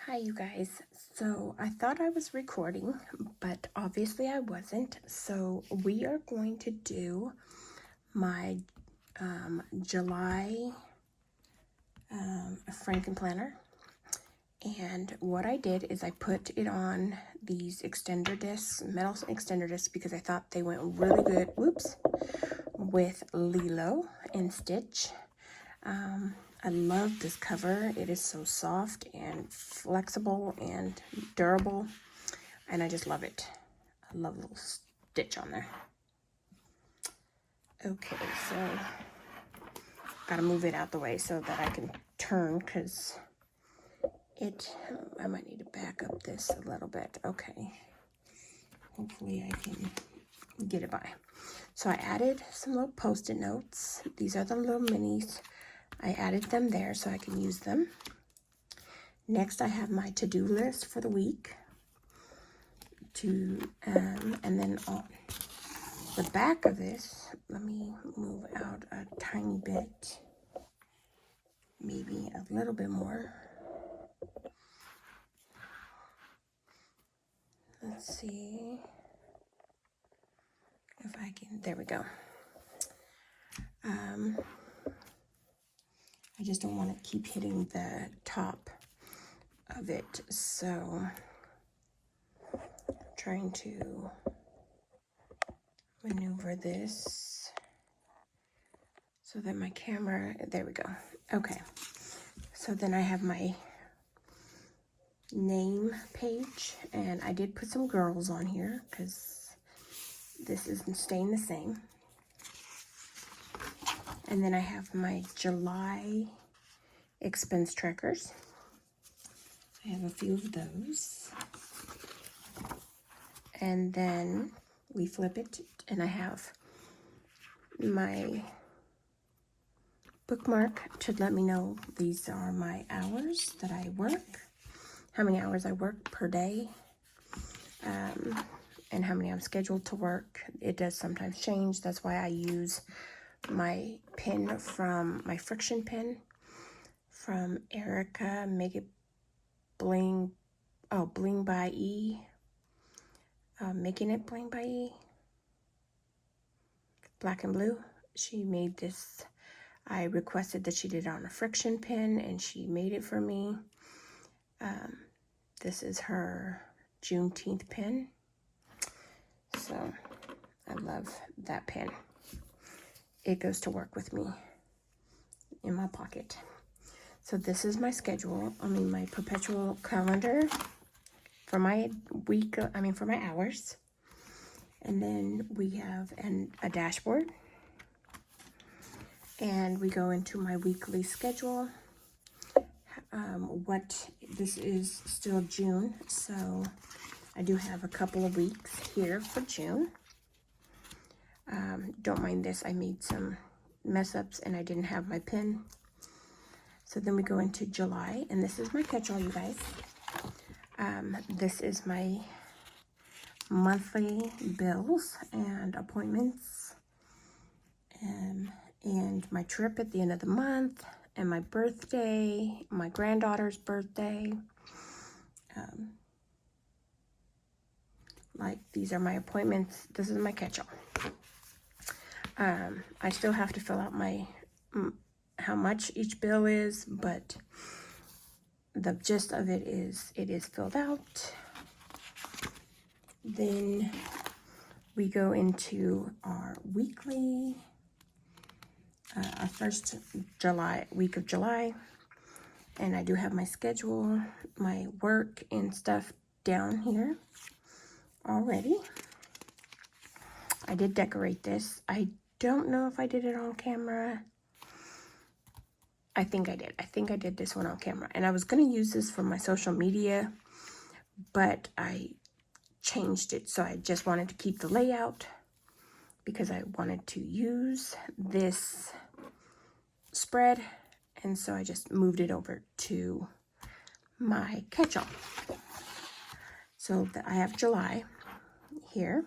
Hi you guys. So I thought I was recording, but obviously I wasn't. So we are going to do my July frankenplanner. And what I did is I put it on these extender discs, metal extender discs, because I thought they went really good, with Lilo and Stitch. I love this cover. It is so soft and flexible and durable, and I just love it. I love a little stitch on there. Okay, so gotta move it out the way so that I can turn, because I might need to back up this a little bit. Okay, hopefully I can get it by. So I added some little post-it notes. These are the little minis. I added them there so I can use them. Next, I have my to-do list for the week. And then on the back of this, let me move out a tiny bit, maybe a little bit more. Let's see if I can, there we go. I just don't want to keep hitting the top of it, so I'm trying to maneuver this so that my camera, there we go. Okay, so then I have my name page, and I did put some girls on here because this isn't staying the same. And then I have my July expense trackers. I have a few of those. And then we flip it, and I have my bookmark to let me know these are my hours that I work, how many hours I work per day, and how many I'm scheduled to work. It does sometimes change. That's why I use my pin from my friction pin from Erica, Make It Bling, Bling by E, Making It Bling by E, Black and Blue. She made this. I requested that she did it on a friction pin, and she made it for me. This is her Juneteenth pin. So I love that pin. It goes to work with me in my pocket. So this is my schedule, my perpetual calendar for my week, for my hours. And then we have a dashboard. And we go into my weekly schedule. This is still June, so I do have a couple of weeks here for June. Don't mind this, I made some mess ups and I didn't have my pin. So then we go into July, and this is my catch-all, you guys. This is my monthly bills and appointments, and my trip at the end of the month, and my birthday, my granddaughter's birthday. These are my appointments. This is my catch-all. I still have to fill out my how much each bill is, but the gist of it is filled out. Then we go into our weekly, our first week of July, and I do have my schedule, my work and stuff down here already. I did decorate this. I don't know if I did it on camera. I think I did. I think I did this one on camera. And I was going to use this for my social media, but I changed it. So I just wanted to keep the layout because I wanted to use this spread. And so I just moved it over to my catch-all. So I have July here.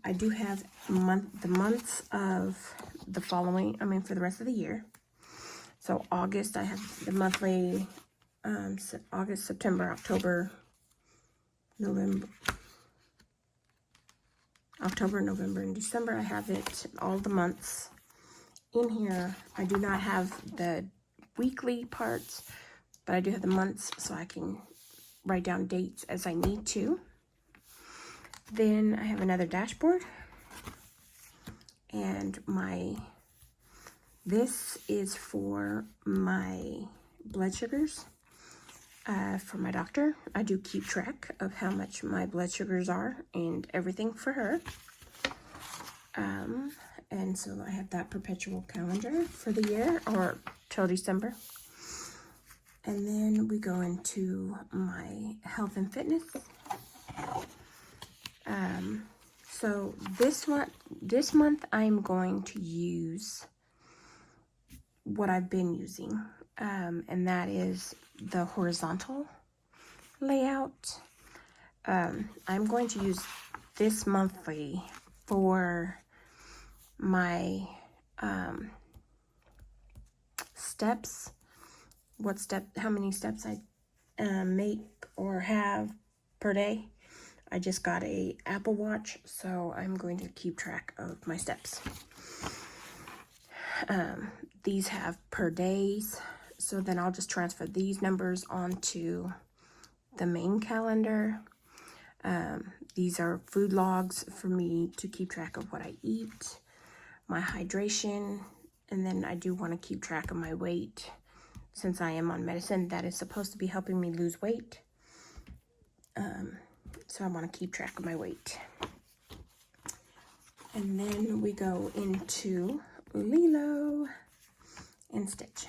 I do have the months of the following, for the rest of the year. So August, I have the monthly August, September, October, November, and December. I have it all the months in here. I do not have the weekly parts, but I do have the months, so I can write down dates as I need to. Then I have another dashboard, and this is for my blood sugars for my doctor. I do keep track of how much my blood sugars are and everything for her. And so I have that perpetual calendar for the year, or till December. And then we go into my health and fitness. So this month I'm going to use what I've been using, and that is the horizontal layout. I'm going to use this monthly for my steps, how many steps I make or have per day. I just got a Apple Watch, so I'm going to keep track of my steps. These have per days, so then I'll just transfer these numbers onto the main calendar. These are food logs for me to keep track of what I eat, my hydration, and then I do want to keep track of my weight since I am on medicine that is supposed to be helping me lose weight. So I want to keep track of my weight. And then we go into Lilo and Stitch.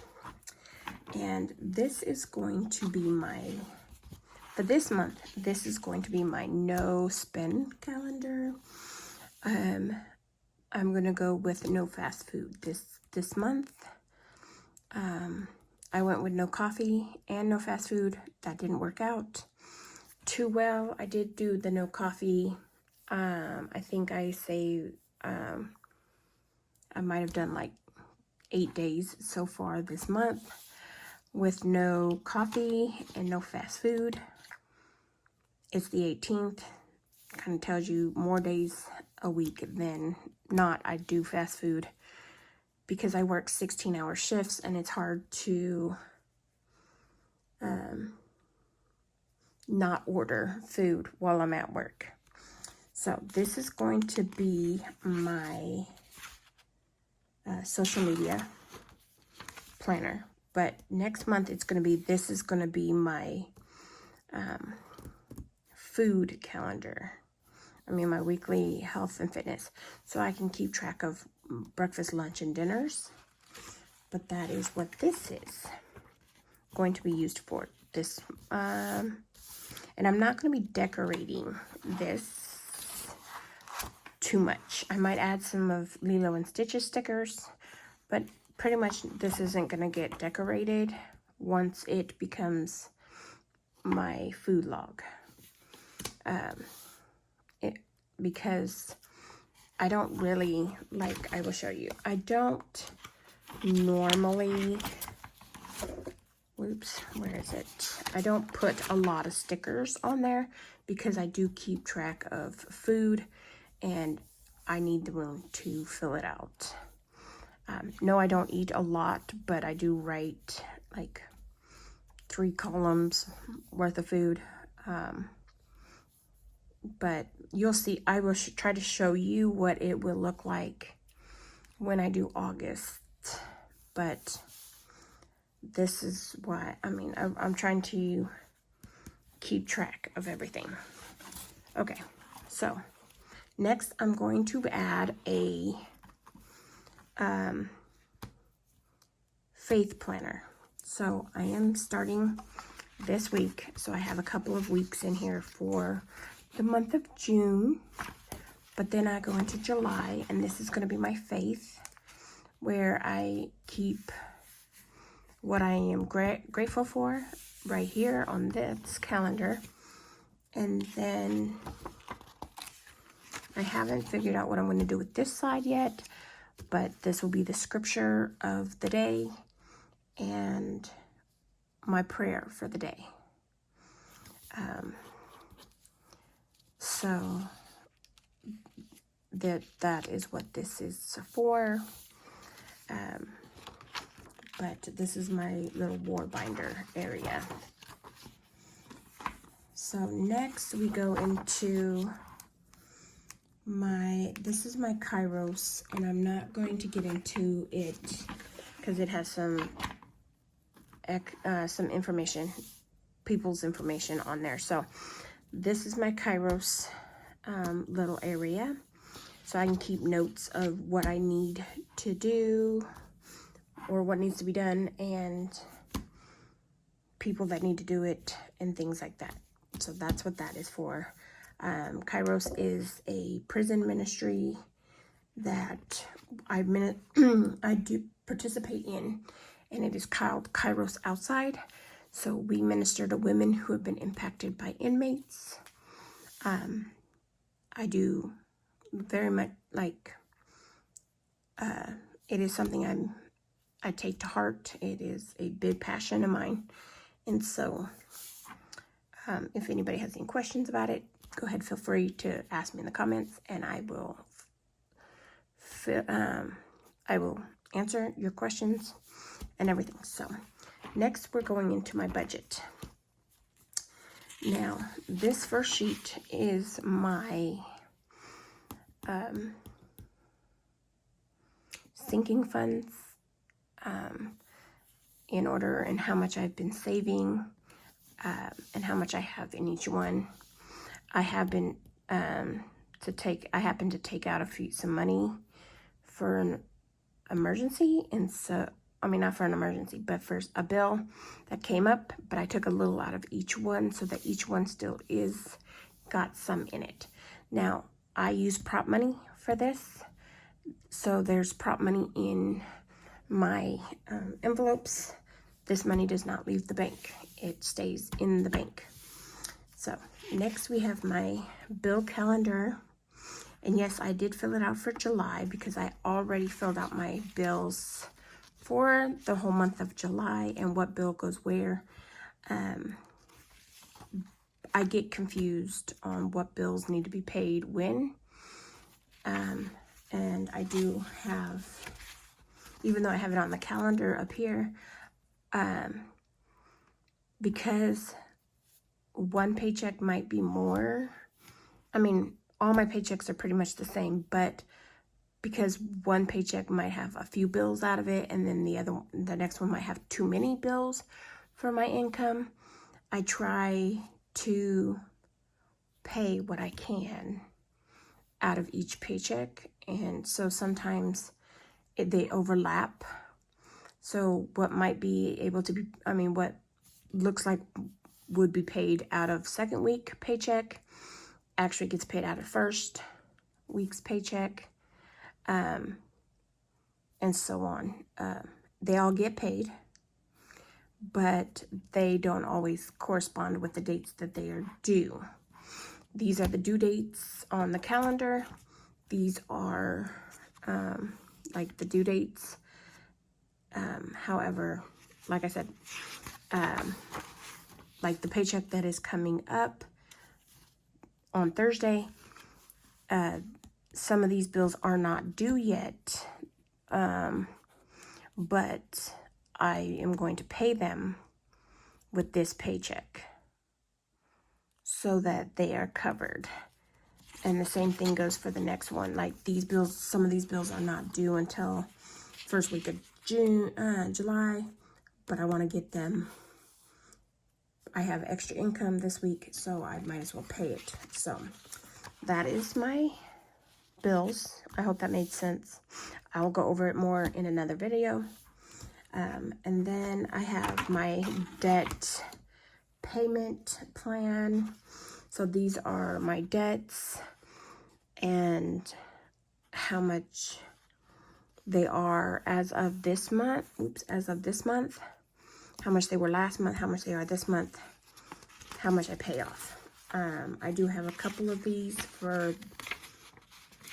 And this is going to be for this month, this is going to be my no spend calendar. I'm going to go with no fast food this month. I went with no coffee and no fast food. That didn't work out too well. I did do the no coffee. I think I might have done like 8 days so far this month with no coffee and no fast food. It's the 18th. Kind of tells you more days a week than not I do fast food, because I work 16-hour shifts and it's hard to not order food while I'm at work. So this is going to be my social media planner, but next month this is going to be my food calendar. I mean, my weekly health and fitness, so I can keep track of breakfast, lunch, and dinners. But that is what this is going to be used for this. And I'm not going to be decorating this too much. I might add some of Lilo and Stitch's stickers, but pretty much this isn't going to get decorated once it becomes my food log. Because I don't really, I will show you. I don't normally, where is it? I don't put a lot of stickers on there because I do keep track of food and I need the room to fill it out. No, I don't eat a lot, but I do write like 3 columns worth of food. But you'll see, I will try to show you what it will look like when I do August. But this is why, I'm trying to keep track of everything. Okay, so next I'm going to add a faith planner. So I am starting this week, so I have a couple of weeks in here for the month of June, but then I go into July, and this is going to be my faith, where I keep what I am grateful for right here on this calendar. And then I haven't figured out what I'm going to do with this side yet, but this will be the scripture of the day and my prayer for the day. So that is what this is for. But this is my little war binder area. So next we go into this is my Kairos, and I'm not going to get into it because it has some information, people's information on there. So this is my Kairos little area. So I can keep notes of what I need to do or what needs to be done and people that need to do it and things like that. So that's what that is for. Kairos is a prison ministry that I do participate in, and it is called Kairos Outside. So we minister to women who have been impacted by inmates. I do very much like, it is something I take to heart. It is a big passion of mine. And so if anybody has any questions about it, go ahead, feel free to ask me in the comments, and I will answer your questions and everything. So next we're going into my budget. Now this first sheet is my sinking funds, in order, and how much I've been saving, and how much I have in each one. I have been I happened to take out some money for an emergency, and so not for an emergency, but for a bill that came up, but I took a little out of each one so that each one still got some in it. Now I use prop money for this, so there's prop money in my envelopes. This money does not leave the bank, it stays in the bank. So next we have my bill calendar, and yes, I did fill it out for July because I already filled out my bills for the whole month of July and what bill goes where. I get confused on what bills need to be paid when, and I do have, even though I have it on the calendar up here, because one paycheck might be more. All my paychecks are pretty much the same, but because one paycheck might have a few bills out of it, and then the next one might have too many bills for my income, I try to pay what I can out of each paycheck, and so sometimes they overlap. So what might be able to be, what looks like would be paid out of second week paycheck actually gets paid out of first week's paycheck, and so on. They all get paid, but they don't always correspond with the dates that they are due. These are the due dates on the calendar. These are like the due dates. However, like I said, like the paycheck that is coming up on Thursday, some of these bills are not due yet, but I am going to pay them with this paycheck so that they are covered. And the same thing goes for the next one. Like these bills, some of these bills are not due until first week of July, but I want to get them. I have extra income this week, so I might as well pay it. So that is my bills. I hope that made sense. I'll go over it more in another video. And then I have my debt payment plan. So these are my debts and how much they are as of this month. How much they were last month, how much they are this month, how much I pay off. I do have a couple of these for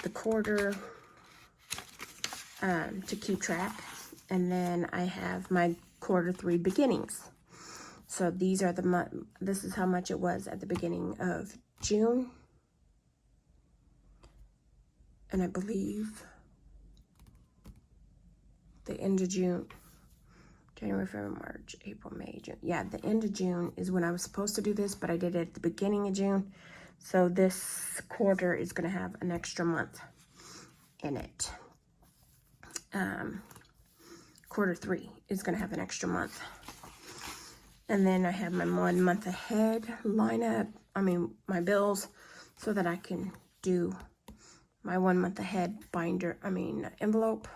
the quarter to keep track. And then I have my quarter 3 beginnings. So these are the this is how much it was at the beginning of June. And I believe the end of June, January, February, March, April, May, June. Yeah, the end of June is when I was supposed to do this, but I did it at the beginning of June. So this quarter is going to have an extra month in it. Quarter 3 is going to have an extra month. And then I have my 1 month ahead lineup, my bills, so that I can do my 1 month ahead binder, envelope.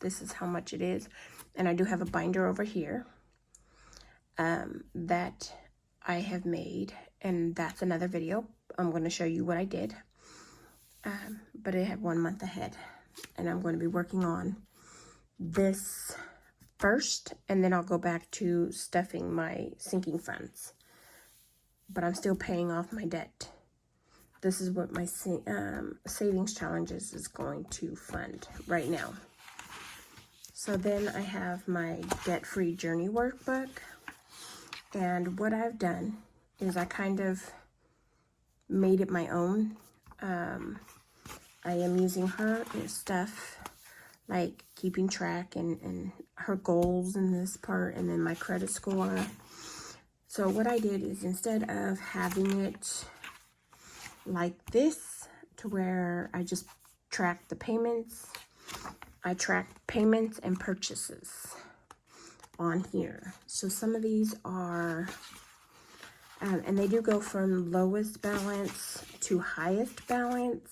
This is how much it is. And I do have a binder over here that I have made, and that's another video. I'm going to show you what I did. But I have 1 month ahead, and I'm going to be working on this first, and then I'll go back to stuffing my sinking funds. But I'm still paying off my debt. This is what my savings challenges is going to fund right now. So then I have my debt-free journey workbook. And what I've done is I kind of made it my own. I am using her stuff, like keeping track and her goals in this part, and then my credit score. So what I did is, instead of having it like this, to where I just track the payments, I track payments and purchases on here. So some of these are, and they do go from lowest balance to highest balance.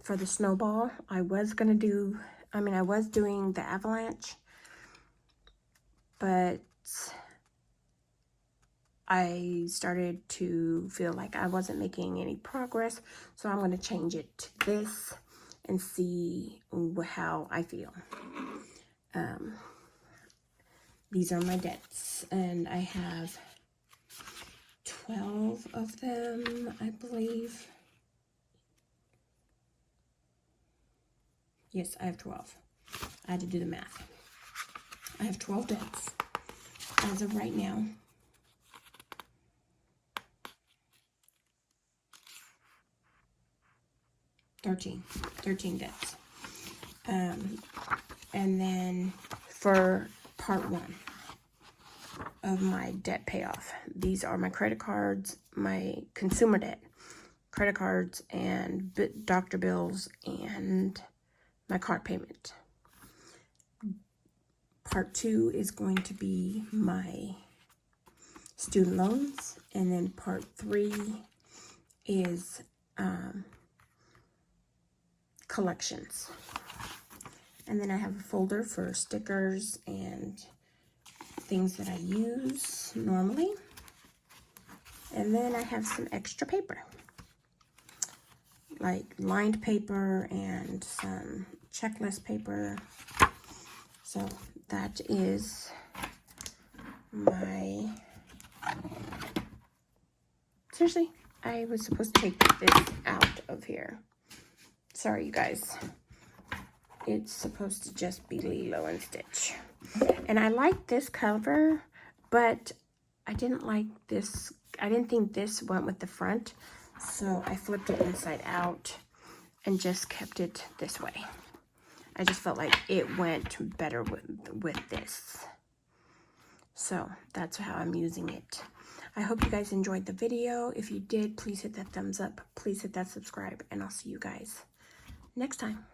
For the snowball, I was going to do, I was doing the avalanche, but I started to feel like I wasn't making any progress. So I'm going to change it to this and see how I feel. These are my debts, and I have 12 of them, I believe. Yes, I have 12. I had to do the math. I have 12 debts as of right now. Thirteen debts. And then for part 1 of my debt payoff, these are my credit cards, my consumer debt, credit cards, and doctor bills, and my card payment. Part 2 is going to be my student loans, and then part 3 is collections. And then I have a folder for stickers and things that I use normally. And then I have some extra paper, like lined paper and some checklist paper. So that is my, seriously, I was supposed to take this out of here. Sorry, you guys. It's supposed to just be Lilo and Stitch. And I like this cover, but I didn't like this. I didn't think this went with the front. So I flipped it inside out and just kept it this way. I just felt like it went better with this. So that's how I'm using it. I hope you guys enjoyed the video. If you did, please hit that thumbs up. Please hit that subscribe, and I'll see you guys next time.